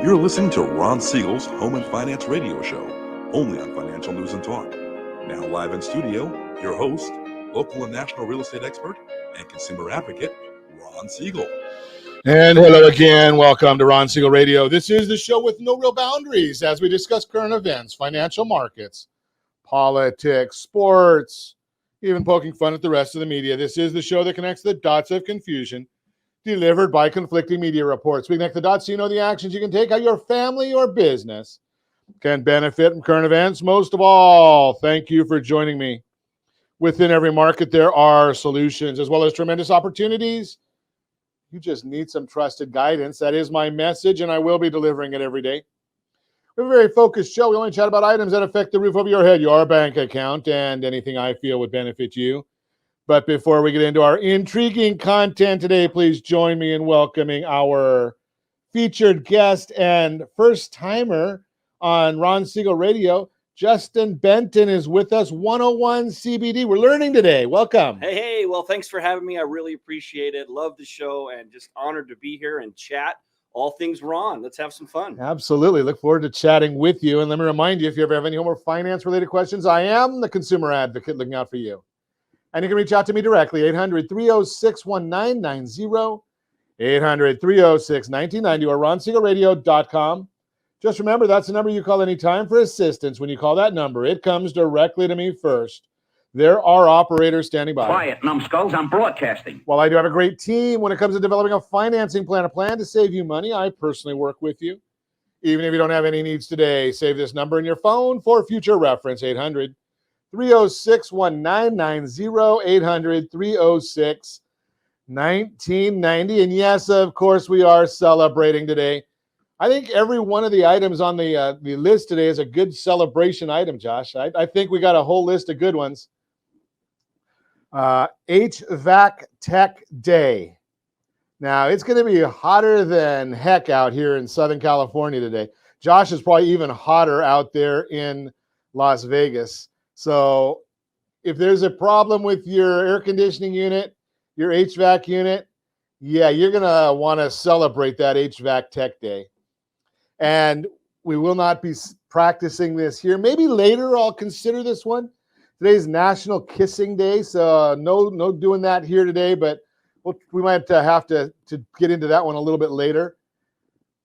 You're listening to Ron Siegel's Home and Finance Radio Show, only on Financial News and Talk. Now live in studio, your host, local and national real estate expert and consumer advocate, Ron Siegel. And hello again. Welcome to Ron Siegel Radio. This is the show with no real boundaries as we discuss current events, financial markets, politics, sports, even poking fun at the rest of the media. This is the show that connects the dots of confusion delivered by conflicting media reports. We connect the dots so you know the actions you can take, how your family or business can benefit from current events. Most of all, thank you for joining me. Within every market, there are solutions as well as tremendous opportunities. You just need some trusted guidance. That is my message, and I will be delivering it every day. We have a very focused show. We only chat about items that affect the roof over your head, your bank account, and anything I feel would benefit you. But before we get into our intriguing content today, please join me in welcoming our featured guest and first-timer on Ron Siegel Radio. Justin Benton is with us, 101 CBD. We're learning today. Welcome. Hey, well, thanks for having me. I really appreciate it. Love the show and just honored to be here and chat all things Ron. Let's have some fun. Absolutely. Look forward to chatting with you. And let me remind you, if you ever have any home or finance-related questions, I am the consumer advocate looking out for you. And you can reach out to me directly, 800-306-1990, 800-306-1990, or ronsiegelradio.com. Just remember, that's the number you call anytime for assistance. When you call that number, it comes directly to me first. There are operators standing by. Quiet, numbskulls, I'm broadcasting. While I do have a great team when it comes to developing a financing plan, a plan to save you money, I personally work with you. Even if you don't have any needs today, save this number in your phone for future reference, 800-306-1990, 800-306-1990. And yes, of course, we are celebrating today. I think every one of the items on the list today is a good celebration item, Josh. I think we got a whole list of good ones. HVAC Tech Day. Now, it's going to be hotter than heck out here in Southern California today. Josh is probably even hotter out there in Las Vegas. So if there's a problem with your air conditioning unit, your HVAC unit, yeah, you're going to want to celebrate that HVAC Tech Day. And we will not be practicing this here. Maybe later I'll consider this one. Today's National Kissing Day, so no doing that here today, but we might have to get into that one a little bit later.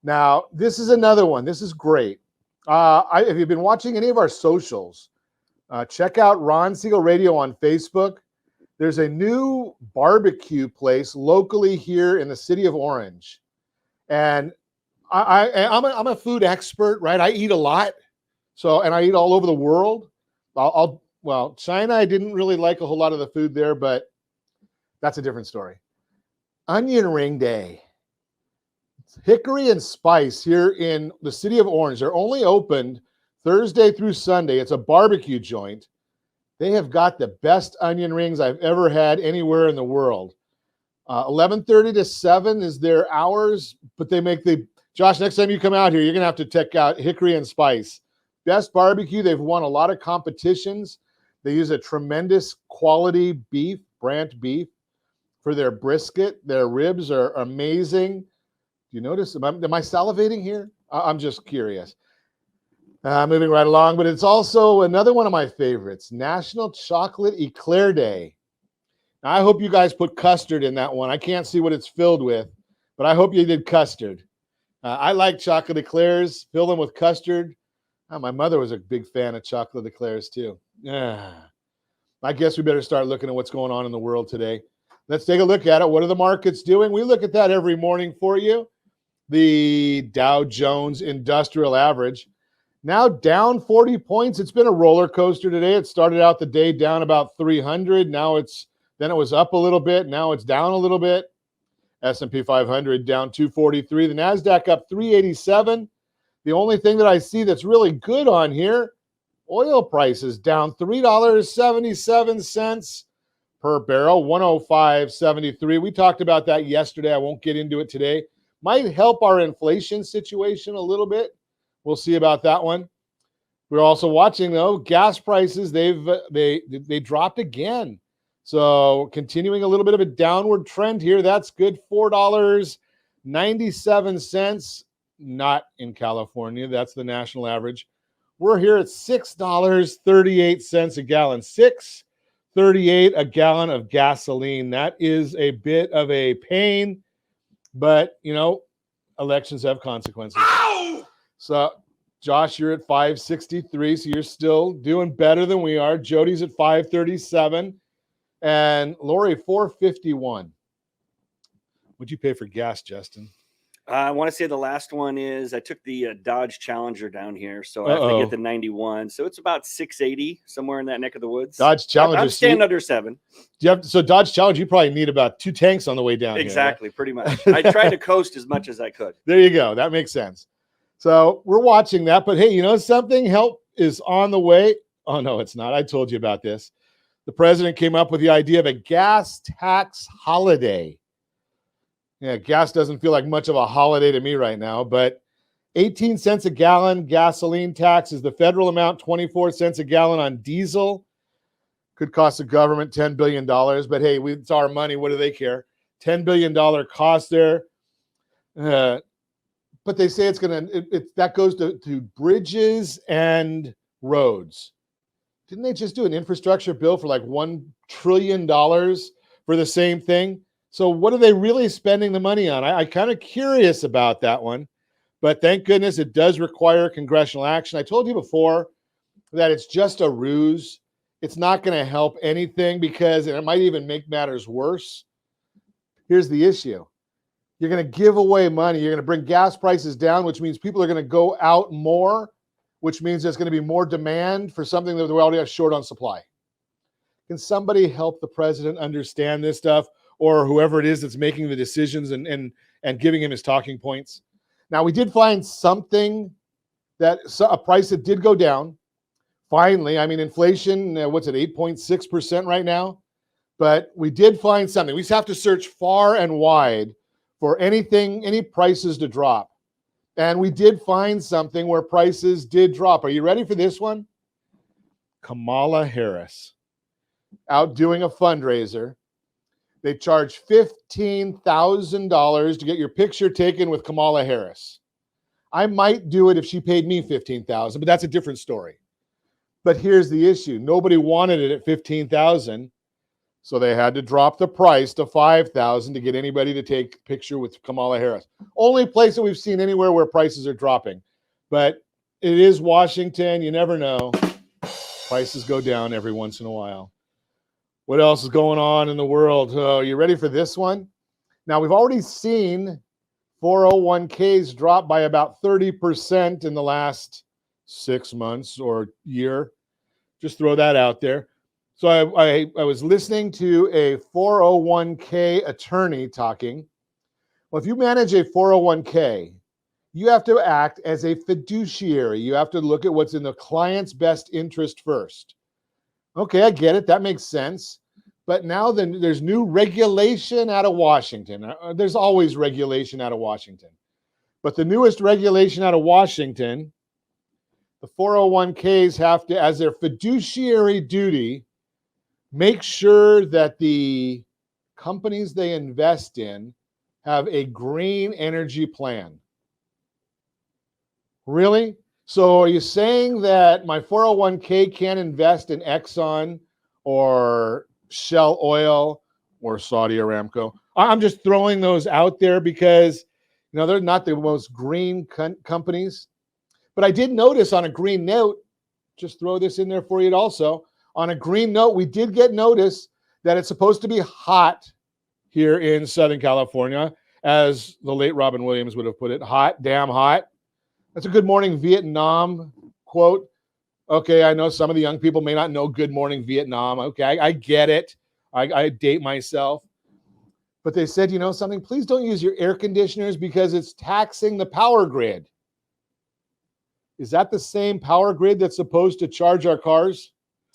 Now, this is another one. This is great. If you've been watching any of our socials, check out Ron Siegel Radio on Facebook. There's a new barbecue place locally here in the city of Orange. And I'm a food expert, right? I eat a lot, and I eat all over the world. China, I didn't really like a whole lot of the food there, but that's a different story. Onion Ring Day. Hickory and Spice here in the city of Orange. They're only opened Thursday through Sunday. It's a barbecue joint. They have got the best onion rings I've ever had anywhere in the world. 11:30 to 7 is their hours, but they make Josh, next time you come out here, you're going to have to check out Hickory and Spice. Best barbecue. They've won a lot of competitions. They use a tremendous quality beef, Brant beef, for their brisket. Their ribs are amazing. Do you notice? Am I salivating here? I'm just curious. Moving right along, but it's also another one of my favorites, National Chocolate Eclair Day. Now, I hope you guys put custard in that one. I can't see what it's filled with, but I hope you did custard. I like chocolate eclairs, fill them with custard. My mother was a big fan of chocolate eclairs too. I guess we better start looking at what's going on in the world today. Let's take a look at it. What are the markets doing? We look at that every morning for you. The Dow Jones Industrial Average now down 40 points. It's been a roller coaster today. It started out the day down about 300. Then it was up a little bit. Now it's down a little bit. S&P 500 down 243. The NASDAQ up 387. The only thing that I see that's really good on here, oil prices down $3.77 per barrel, 105.73. We talked about that yesterday. I won't get into it today. Might help our inflation situation a little bit. We'll see about that one. We're also watching, though, gas prices. They dropped again. So continuing a little bit of a downward trend here. That's good. $4.97 not in California. That's the national average. We're here at $6.38 a gallon. $6.38 a gallon of gasoline. That is a bit of a pain, but elections have consequences. Ow! So, Josh, you're at 563, so you're still doing better than we are. Jody's at 537, and Lori 451. What'd you pay for gas, Justin? I want to say the last one is I took the Dodge Challenger down here, so I have to get the 91. So it's about 680, somewhere in that neck of the woods. Dodge Challenger. I'm staying under 7. So Dodge Challenger, you probably need about 2 tanks on the way down exactly, here, right? pretty much. I tried to coast as much as I could. There you go. That makes sense. So we're watching that. But hey, something? Help is on the way. Oh, no, it's not. I told you about this. The president came up with the idea of a gas tax holiday. Yeah, gas doesn't feel like much of a holiday to me right now, but 18 cents a gallon gasoline tax is the federal amount, 24 cents a gallon on diesel. Could cost the government $10 billion, but hey, it's our money. What do they care? $10 billion cost there. But they say it's going to, that goes to bridges and roads. Didn't they just do an infrastructure bill for like $1 trillion for the same thing? So what are they really spending the money on? I'm kind of curious about that one, but thank goodness it does require congressional action. I told you before that it's just a ruse. It's not going to help anything because it might even make matters worse. Here's the issue. You're going to give away money. You're going to bring gas prices down, which means people are going to go out more, which means there's going to be more demand for something that we already have short on supply. Can somebody help the president understand this stuff? Or whoever it is that's making the decisions and giving him his talking points. Now, we did find something a price that did go down. Finally, I mean, inflation, what's it, 8.6% right now? But we did find something. We just have to search far and wide for any prices to drop. And we did find something where prices did drop. Are you ready for this one? Kamala Harris out doing a fundraiser. They charge $15,000 to get your picture taken with Kamala Harris. I might do it if she paid me $15,000, but that's a different story. But here's the issue. Nobody wanted it at $15,000, so they had to drop the price to $5,000 to get anybody to take a picture with Kamala Harris. Only place that we've seen anywhere where prices are dropping. But it is Washington. You never know. Prices go down every once in a while. What else is going on in the world? Are you ready for this one? Now, we've already seen 401ks drop by about 30% in the last 6 months or year. Just throw that out there. So I was listening to a 401k attorney talking. Well, if you manage a 401k, you have to act as a fiduciary. You have to look at what's in the client's best interest first. Okay, I get it. That makes sense. But now then there's new regulation out of Washington. There's always regulation out of Washington. But the newest regulation out of Washington, the 401ks have to, as their fiduciary duty, make sure that the companies they invest in have a green energy plan. Really? So are you saying that my 401k can't invest in Exxon or Shell Oil or Saudi Aramco? I'm just throwing those out there because, they're not the most green companies. But I did notice on a green note, just throw this in there for you also, on a green note, we did get notice that it's supposed to be hot here in Southern California, as the late Robin Williams would have put it, hot, damn hot. That's a Good Morning Vietnam quote. Okay, I know some of the young people may not know Good Morning Vietnam. Okay, I get it. I date myself. But they said, something, please don't use your air conditioners because it's taxing the power grid. Is that the same power grid that's supposed to charge our cars?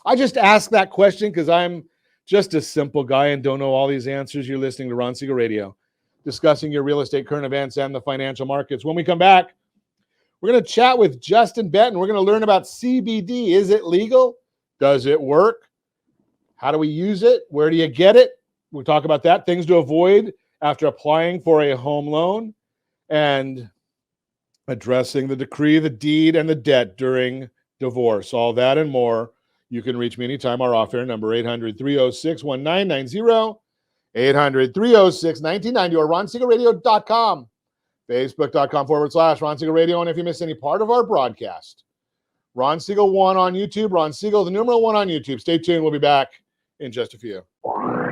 I just asked that question because I'm just a simple guy and don't know all these answers. You're listening to Ron Siegel Radio, discussing your real estate current events and the financial markets. When we come back, we're going to chat with Justin Benton. We're going to learn about CBD. Is it legal? Does it work? How do we use it? Where do you get it? We'll talk about that. Things to avoid after applying for a home loan. And addressing the decree, the deed, and the debt during divorce. All that and more. You can reach me anytime. Our off-air number, 800-306-1990, 800-306-1990, or RonSiegelRadio.com, Facebook.com/Ron Siegel Radio. And if you miss any part of our broadcast, Ron Siegel 1 on YouTube, Ron Siegel, the numeral 1 on YouTube. Stay tuned. We'll be back in just a few. Ron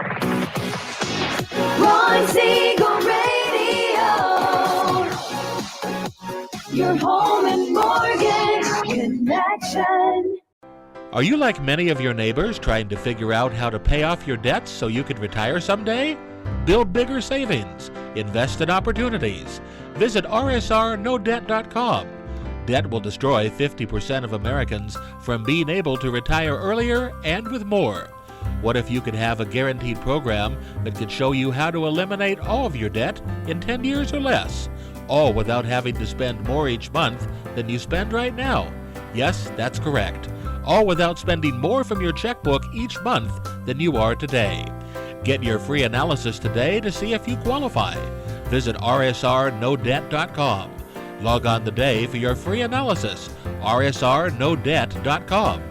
Siegel Radio, your home and mortgage connection. Are you like many of your neighbors trying to figure out how to pay off your debts so you can retire someday? Build bigger savings. Invest in opportunities. Visit rsrnodebt.com. Debt will destroy 50% of Americans from being able to retire earlier and with more. What if you could have a guaranteed program that could show you how to eliminate all of your debt in 10 years or less, all without having to spend more each month than you spend right now? Yes, that's correct. All without spending more from your checkbook each month than you are today. Get your free analysis today to see if you qualify. Visit rsrnodebt.com. Log on today for your free analysis, rsrnodebt.com.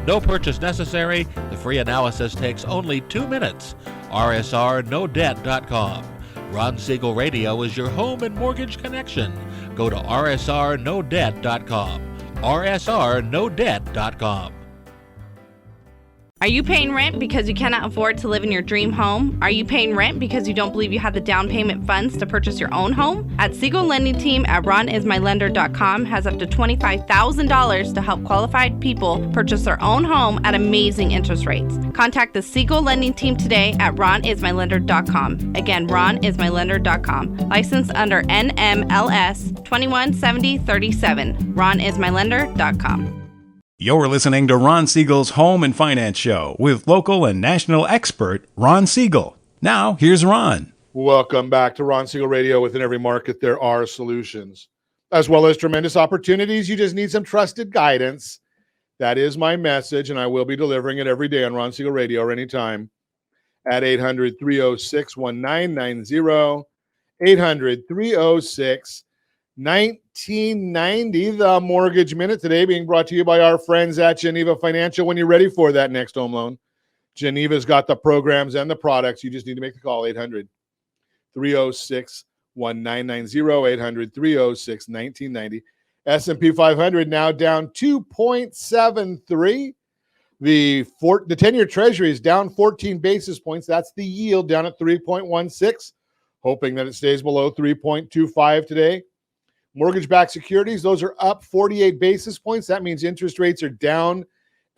No purchase necessary. The free analysis takes only 2 minutes. rsrnodebt.com. Ron Siegel Radio is your home and mortgage connection. Go to rsrnodebt.com. rsrnodebt.com. Are you paying rent because you cannot afford to live in your dream home? Are you paying rent because you don't believe you have the down payment funds to purchase your own home? At Siegel Lending Team at ronismylender.com has up to $25,000 to help qualified people purchase their own home at amazing interest rates. Contact the Siegel Lending Team today at ronismylender.com. Again, ronismylender.com. Licensed under NMLS 217037. ronismylender.com. You're listening to Ron Siegel's Home and Finance Show with local and national expert Ron Siegel. Now, here's Ron. Welcome back to Ron Siegel Radio. Within every market, there are solutions, as well as tremendous opportunities. You just need some trusted guidance. That is my message, and I will be delivering it every day on Ron Siegel Radio or anytime at 800-306-1990, 800-306-1990. 1990, the Mortgage Minute today being brought to you by our friends at Geneva Financial. When you're ready for that next home loan, Geneva's got the programs and the products. You just need to make the call, 800-306-1990, 800-306-1990. S&P 500 now down 2.73. The 10-year Treasury is down 14 basis points. That's the yield, down at 3.16, hoping that it stays below 3.25 today. Mortgage-backed securities, those are up 48 basis points. That means interest rates are down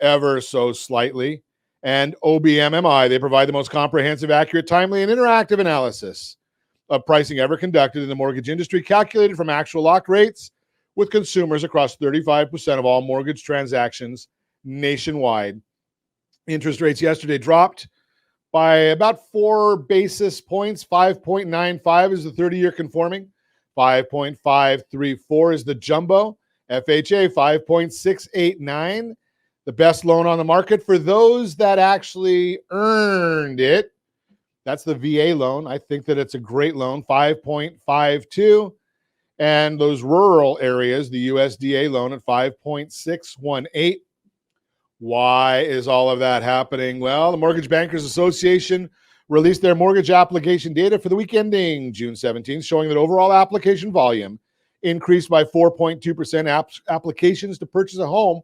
ever so slightly. And OBMMI, they provide the most comprehensive, accurate, timely, and interactive analysis of pricing ever conducted in the mortgage industry, calculated from actual lock rates with consumers across 35% of all mortgage transactions nationwide. Interest rates yesterday dropped by about 4 basis points. 5.95 is the 30-year conforming. 5.534 is the jumbo. FHA 5.689. The best loan on the market for those that actually earned it. That's the VA loan. I think that it's a great loan, 5.52. And those rural areas, the USDA loan at 5.618. Why is all of that happening? Well, the Mortgage Bankers Association released their mortgage application data for the week ending June 17th, showing that overall application volume increased by 4.2%. Applications to purchase a home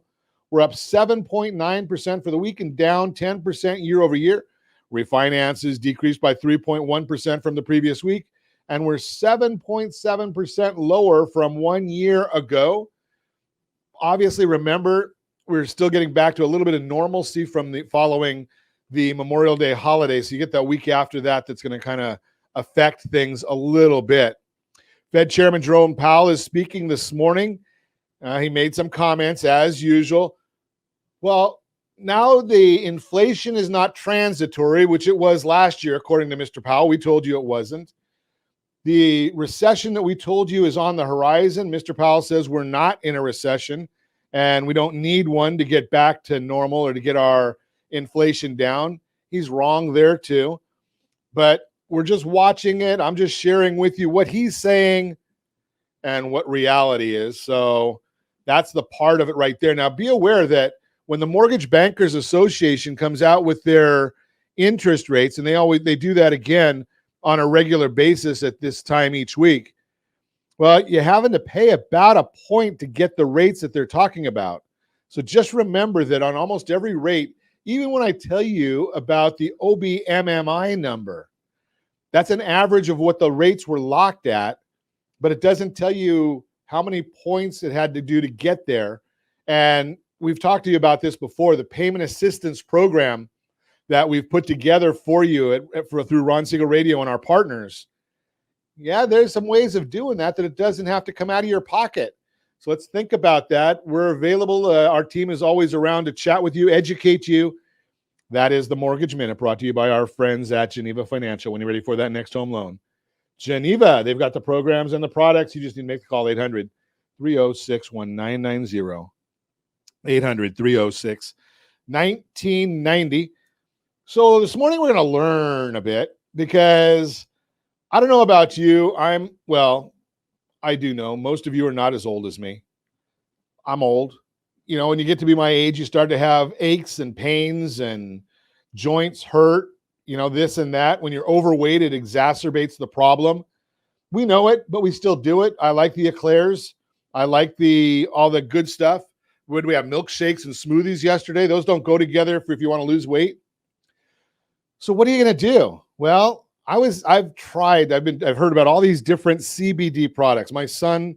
were up 7.9% for the week and down 10% year over year. Refinances decreased by 3.1% from the previous week and were 7.7% lower from 1 year ago. Obviously, remember, we're still getting back to a little bit of normalcy from the following the Memorial Day holiday. So you get that week after that that's going to kind of affect things a little bit. Fed Chairman Jerome Powell is speaking this morning. He made some comments as usual. Well, now the inflation is not transitory, which it was last year, according to Mr. Powell. We told you it wasn't. The recession that we told you is on the horizon. Mr. Powell says we're not in a recession and we don't need one to get back to normal or to get our inflation down. He's wrong there too, but we're just watching it. I'm just sharing with you what he's saying and what reality is. So that's the part of it right there. Now, be aware that when the Mortgage Bankers Association comes out with their interest rates, and they do that again on a regular basis at this time each week, well, you're having to pay about a point to get the rates that they're talking about. So just remember that on almost every rate, even when I tell you about the OBMMI number, that's an average of what the rates were locked at, but it doesn't tell you how many points it had to do to get there. And we've talked to you about this before, the payment assistance program that we've put together for you through Ron Siegel Radio and our partners. Yeah, there's some ways of doing that it doesn't have to come out of your pocket. So let's think about that. We're available. Our team is always around to chat with you, educate you. That is the Mortgage Minute, brought to you by our friends at Geneva Financial. When you're ready for that next home loan, Geneva, they've got the programs and the products. You just need to make the call, 800-306-1990. 800-306-1990. So this morning we're going to learn a bit, because I don't know about you. I do know most of you are not as old as me. I'm old. You know, when you get to be my age, you start to have aches and pains and joints hurt, you know, this and that. When you're overweight, it exacerbates the problem. We know it, but we still do it. I like the eclairs. I like all the good stuff. Would we have milkshakes and smoothies yesterday? Those don't go together if you want to lose weight. So what are you going to do? Well, I've heard about all these different CBD products. My son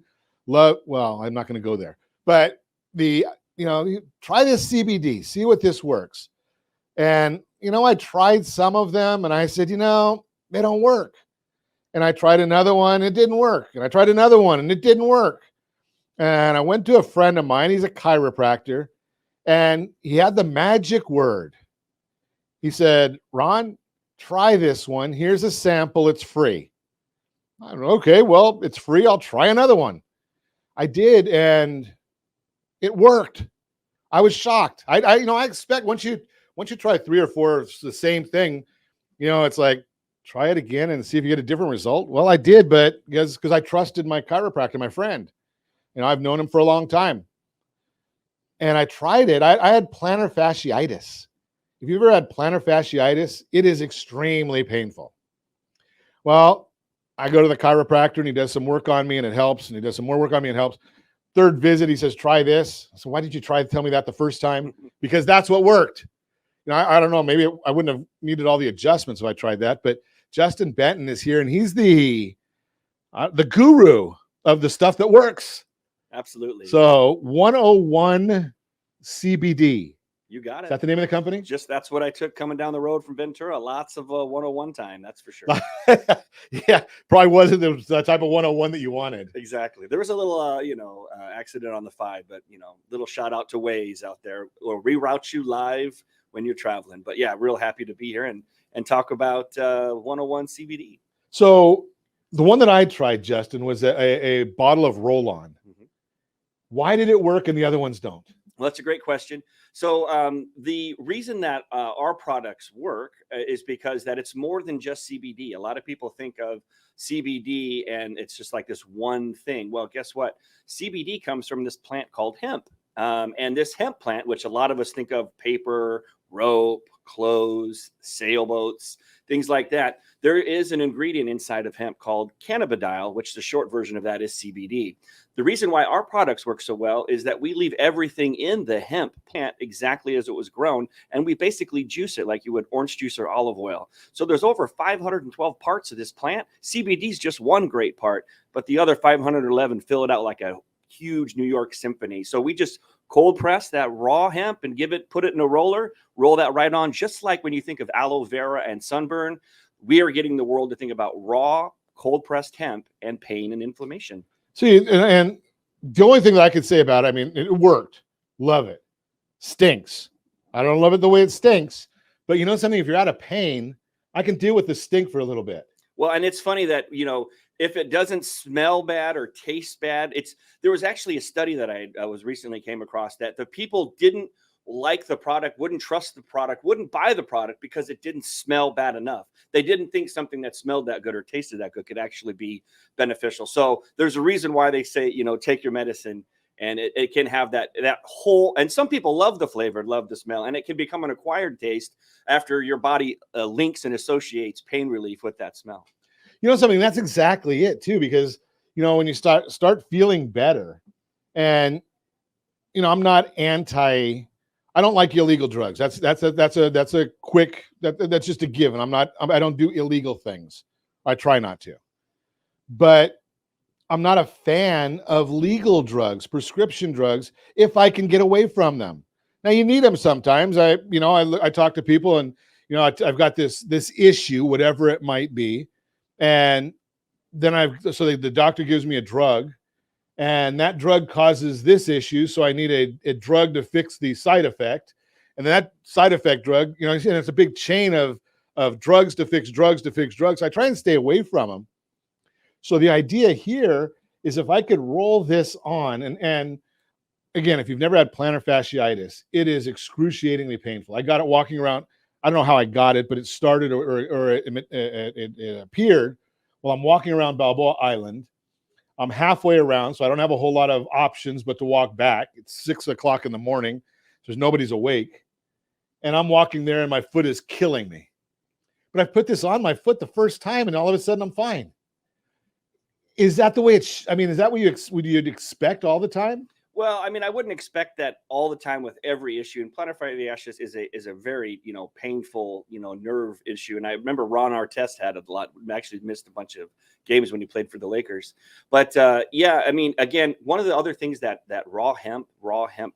I'm not going to go there, but you try this CBD, see what this works. And, I tried some of them and I said, they don't work. And I tried another one, it didn't work. And I tried another one and it didn't work. And I went to a friend of mine, he's a chiropractor, and he had the magic word. He said, Ron, try this one. Here's a sample. It's free. Okay, well, it's free. I'll try another one. I did, and it worked. I was shocked. I expect once you try 3 or 4 of the same thing, it's like, try it again and see if you get a different result. Well, I did, but because I trusted my chiropractor, my friend. I've known him for a long time. And I tried it. I had plantar fasciitis. If you've ever had plantar fasciitis, it is extremely painful. Well, I go to the chiropractor and he does some work on me and it helps. And he does some more work on me and it helps. Third visit, he says, try this. So why did you tell me that the first time? Because that's what worked. I don't know. Maybe I wouldn't have needed all the adjustments if I tried that. But Justin Benton is here and he's the guru of the stuff that works. Absolutely. So 101 CBD. You got it. Is that the name of the company? That's what I took coming down the road from Ventura. Lots of 101 time, that's for sure. Yeah, probably wasn't the type of 101 that you wanted. Exactly. There was a little, accident on the 5, but, little shout out to Waze out there. Or reroute you live when you're traveling. But yeah, real happy to be here and talk about 101 CBD. So the one that I tried, Justin, was a bottle of roll-on. Mm-hmm. Why did it work and the other ones don't? Well, that's a great question. So the reason that our products work is because that it's more than just CBD. A lot of people think of CBD and it's just like this one thing. Well, guess what? CBD comes from this plant called hemp. And this hemp plant, which a lot of us think of paper, rope, clothes, sailboats, things like that. There is an ingredient inside of hemp called cannabidiol, which the short version of that is CBD. The reason why our products work so well is that we leave everything in the hemp plant exactly as it was grown, and we basically juice it like you would orange juice or olive oil. So there's over 512 parts of this plant. CBD is just one great part, but the other 511 fill it out like a huge New York symphony. So we just cold press that raw hemp and put it in a roller, roll that right on. Just like when you think of aloe vera and sunburn, we are getting the world to think about raw, cold pressed hemp and pain and inflammation. See, and the only thing that I could say about it, it worked. Love it. Stinks. I don't love it the way it stinks, but you know something, if you're out of pain, I can deal with the stink for a little bit. Well, and it's funny that, if it doesn't smell bad or taste bad, there was actually a study that I was recently came across that the people didn't like the product, wouldn't trust the product, wouldn't buy the product because it didn't smell bad enough. They didn't think something that smelled that good or tasted that good could actually be beneficial. So there's a reason why they say, take your medicine, and it can have that whole, and some people love the flavor, love the smell, and it can become an acquired taste after your body links and associates pain relief with that smell. Something, that's exactly it too, because, when you start feeling better, and, I'm not I don't like illegal drugs. That's a quick, that's just a given. I don't do illegal things. I try not to, but I'm not a fan of legal drugs, prescription drugs, if I can get away from them. Now, you need them sometimes. I talk to people, and, I've got this issue, whatever it might be. And then the doctor gives me a drug, and that drug causes this issue. So I need a drug to fix the side effect. And that side effect drug, and it's a big chain of drugs to fix drugs to fix drugs. I try and stay away from them. So the idea here is, if I could roll this on, and again, if you've never had plantar fasciitis, it is excruciatingly painful. I got it walking around. I don't know how I got it, but it started or it appeared while I'm walking around Balboa Island. I'm halfway around, so I don't have a whole lot of options but to walk back. It's 6:00 in the morning. So nobody's awake. And I'm walking there, and my foot is killing me. But I put this on my foot the first time, and all of a sudden I'm fine. Is that the way is that what you'd expect all the time? Well, I wouldn't expect that all the time with every issue. And plantar fasciitis is a very, painful, nerve issue. And I remember Ron Artest had it a lot. Actually missed a bunch of games when he played for the Lakers. But again, one of the other things that raw hemp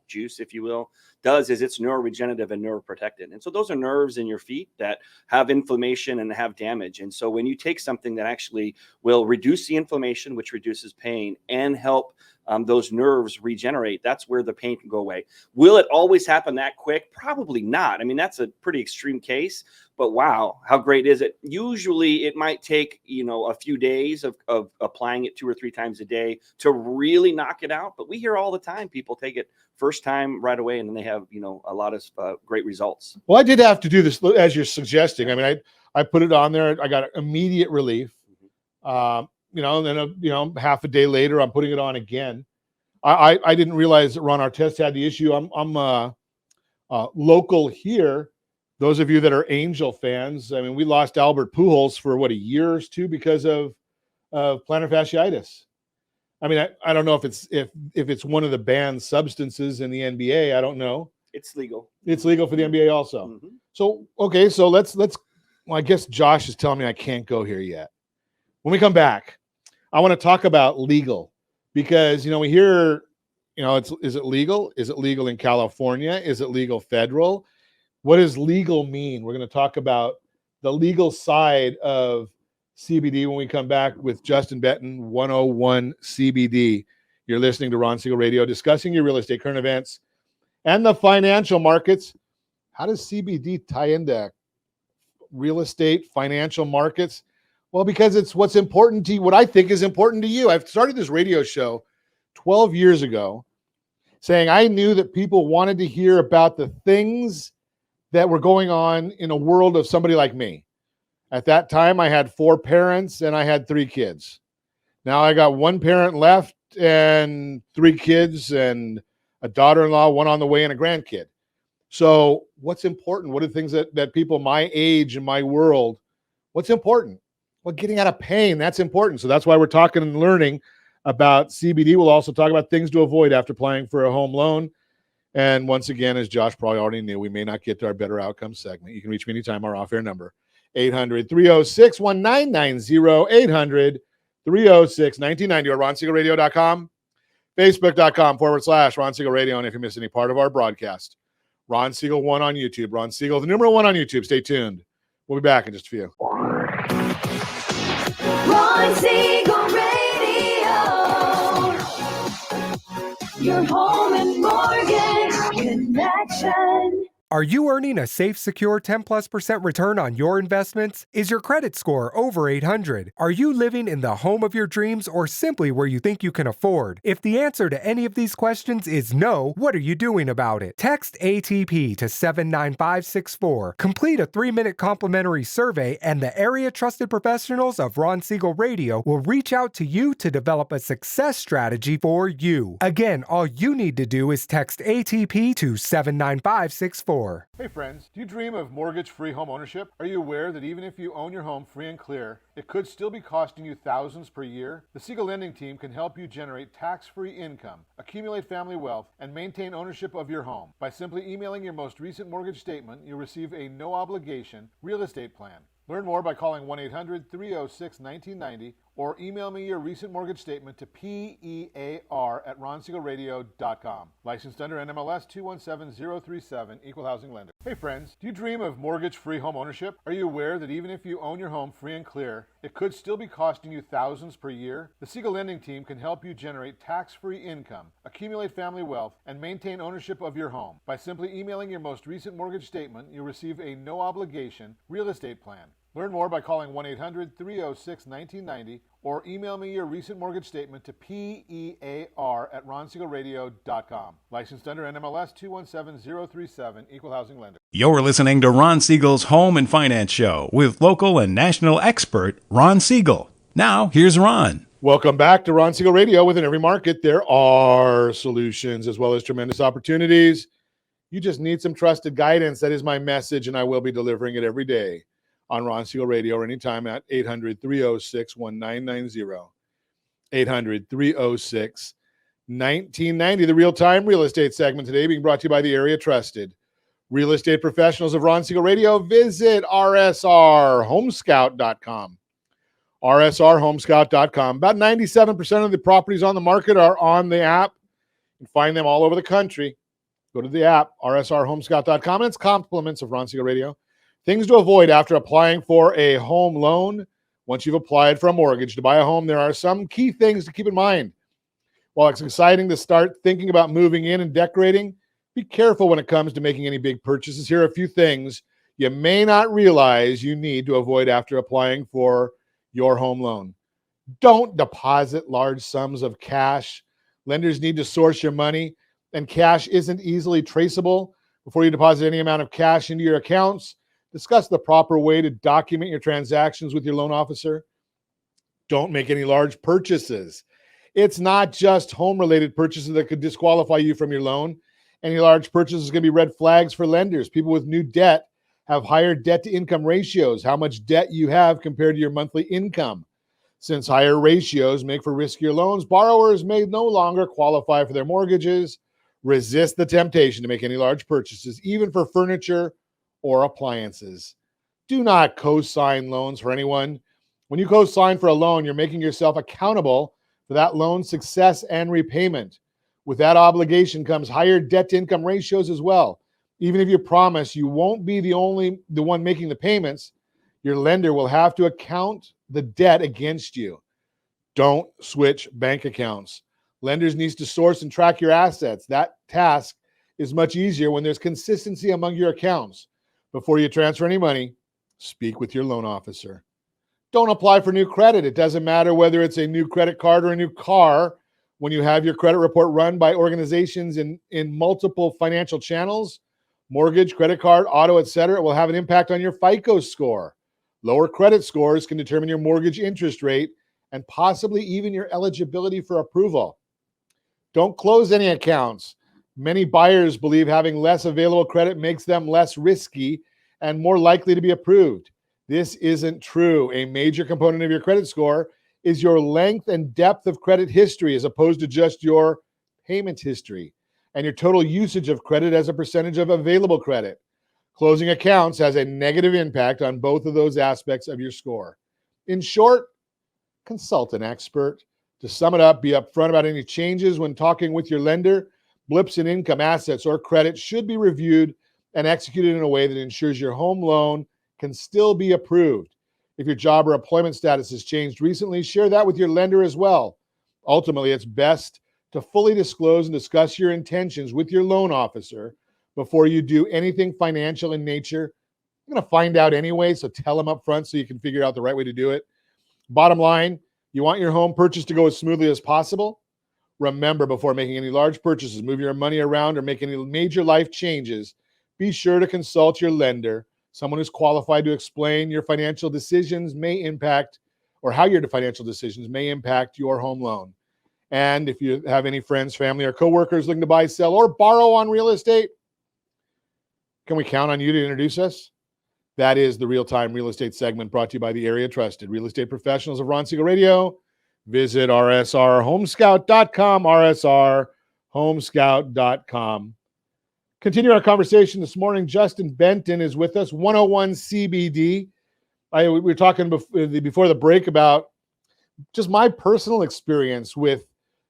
juice, if you will, does is it's neuroregenerative and neuroprotectant. And so those are nerves in your feet that have inflammation and have damage. And so when you take something that actually will reduce the inflammation, which reduces pain, and help those nerves regenerate, that's where the pain can go away. Will it always happen that quick? Probably not. That's a pretty extreme case, but wow, how great is it? Usually it might take, a few days of applying it 2 or 3 times a day to really knock it out. But we hear all the time people take it first time right away, and then they have, a lot of great results. Well, I did have to do this as you're suggesting. I put it on there. I got immediate relief. And then half a day later, I'm putting it on again. I didn't realize that Ron Artest had the issue. I'm local here. Those of you that are Angel fans, we lost Albert Pujols for a year or 2 because of plantar fasciitis. I don't know if it's one of the banned substances in the NBA. I don't know. It's legal. It's legal for the NBA also. Mm-hmm. So okay, so let's. Well, I guess Josh is telling me I can't go here yet. When we come back, I want to talk about legal, because, we hear, is it legal? Is it legal in California? Is it legal federal? What does legal mean? We're going to talk about the legal side of CBD when we come back with Justin Benton, 101 CBD. You're listening to Ron Siegel Radio, discussing your real estate, current events, and the financial markets. How does CBD tie into real estate, financial markets? Well, because it's what's important to you, what I think is important to you. I've started this radio show 12 years ago saying I knew that people wanted to hear about the things that were going on in a world of somebody like me. At that time, I had 4 parents and I had 3 kids. Now I got 1 parent left and 3 kids and a daughter-in-law, 1 on the way, and a grandkid. So what's important? What are the things that people my age in my world, what's important? Well, getting out of pain, that's important. So that's why we're talking and learning about CBD. We'll also talk about things to avoid after applying for a home loan. And once again, as Josh probably already knew, we may not get to our Better Outcomes segment. You can reach me anytime. Our off-air number, 800-306-1990, 800-306-1990, or RonSiegelRadio.com, Facebook.com/Ron Siegel Radio. And if you miss any part of our broadcast, Ron Siegel 1 on YouTube. Ron Siegel, the numeral 1 on YouTube. Stay tuned. We'll be back in just a few. Ron Siegel Radio. Your home and mortgage connection. Are you earning a safe, secure 10+% return on your investments? Is your credit score over 800? Are you living in the home of your dreams or simply where you think you can afford? If the answer to any of these questions is no, what are you doing about it? Text ATP to 79564. Complete a 3-minute complimentary survey, and the area trusted professionals of Ron Siegel Radio will reach out to you to develop a success strategy for you. Again, all you need to do is text ATP to 79564. Hey friends, do you dream of mortgage-free home ownership? Are you aware that even if you own your home free and clear, it could still be costing you thousands per year? The Siegel Lending Team can help you generate tax-free income, accumulate family wealth, and maintain ownership of your home. By simply emailing your most recent mortgage statement, you'll receive a no-obligation real estate plan. Learn more by calling 1-800-306-1990 or email me your recent mortgage statement to PEAR@RonSiegelRadio.com. Licensed under NMLS 217037, Equal Housing Lender. Hey friends, do you dream of mortgage-free home ownership? Are you aware that even if you own your home free and clear, it could still be costing you thousands per year? The Siegel Lending Team can help you generate tax-free income, accumulate family wealth, and maintain ownership of your home. By simply emailing your most recent mortgage statement, you'll receive a no-obligation real estate plan. Learn more by calling 1-800-306-1990 or email me your recent mortgage statement to PEAR@RonSiegelRadio.com. Licensed under NMLS 217037, Equal Housing Lender. You're listening to Ron Siegel's Home and Finance Show with local and national expert Ron Siegel. Now, here's Ron. Welcome back to Ron Siegel Radio. Within every market, there are solutions as well as tremendous opportunities. You just need some trusted guidance. That is my message, and I will be delivering it every day on Ron Siegel Radio or anytime at 800-306-1990. 800-306-1990. The real-time real estate segment today being brought to you by the area trusted real estate professionals of Ron Siegel Radio. Visit rsrhomescout.com. rsrhomescout.com. About 97% of the properties on the market are on the app. You can find them all over the country. Go to the app, rsrhomescout.com, and it's compliments of Ron Siegel Radio. Things to avoid after applying for a home loan. Once you've applied for a mortgage to buy a home, there are some key things to keep in mind. While it's exciting to start thinking about moving in and decorating, be careful when it comes to making any big purchases. Here are a few things you may not realize you need to avoid after applying for your home loan. Don't deposit large sums of cash. Lenders need to source your money, and cash isn't easily traceable. Before you deposit any amount of cash into your accounts, discuss the proper way to document your transactions with your loan officer. Don't make any large purchases. It's not just home-related purchases that could disqualify you from your loan. Any large purchases can be red flags for lenders. People with new debt have higher debt-to-income ratios, how much debt you have compared to your monthly income. Since higher ratios make for riskier loans, borrowers may no longer qualify for their mortgages. Resist the temptation to make any large purchases, even for furniture or appliances. Do not co-sign loans for anyone. When you co-sign for a loan, you're making yourself accountable for that loan's success and repayment. With that obligation comes higher debt-to-income ratios as well. Even if you promise you won't be the one making the payments, your lender will have to account the debt against you. Don't switch bank accounts. Lenders need to source and track your assets. That task is much easier when there's consistency among your accounts. Before you transfer any money, speak with your loan officer. Don't apply for new credit. It doesn't matter whether it's a new credit card or a new car. When you have your credit report run by organizations in multiple financial channels, mortgage, credit card, auto, etc., it will have an impact on your FICO score. Lower credit scores can determine your mortgage interest rate and possibly even your eligibility for approval. Don't close any accounts. Many buyers believe having less available credit makes them less risky and more likely to be approved. This isn't true. A major component of your credit score is your length and depth of credit history as opposed to just your payment history and your total usage of credit as a percentage of available credit. Closing accounts has a negative impact on both of those aspects of your score. In short, consult an expert. To sum it up, be upfront about any changes when talking with your lender. Blips in income, assets, or credit should be reviewed and executed in a way that ensures your home loan can still be approved. If your job or employment status has changed recently, share that with your lender as well. Ultimately, it's best to fully disclose and discuss your intentions with your loan officer before you do anything financial in nature. You're going to find out anyway, so tell them up front so you can figure out the right way to do it. Bottom line, you want your home purchase to go as smoothly as possible. Remember, before making any large purchases, move your money around, or make any major life changes, be sure to consult your lender, someone who's qualified to explain your financial decisions may impact, or how your financial decisions may impact your home loan. And if you have any friends, family, or coworkers looking to buy, sell, or borrow on real estate, can we count on you to introduce us? That is the Real-Time Real Estate segment, brought to you by the area trusted real estate professionals of Ron Siegel Radio. Visit rsrhomescout.com, rsrhomescout.com. Continue our conversation this morning. Justin Benton is with us, 101 CBD. We were talking before the break about just my personal experience with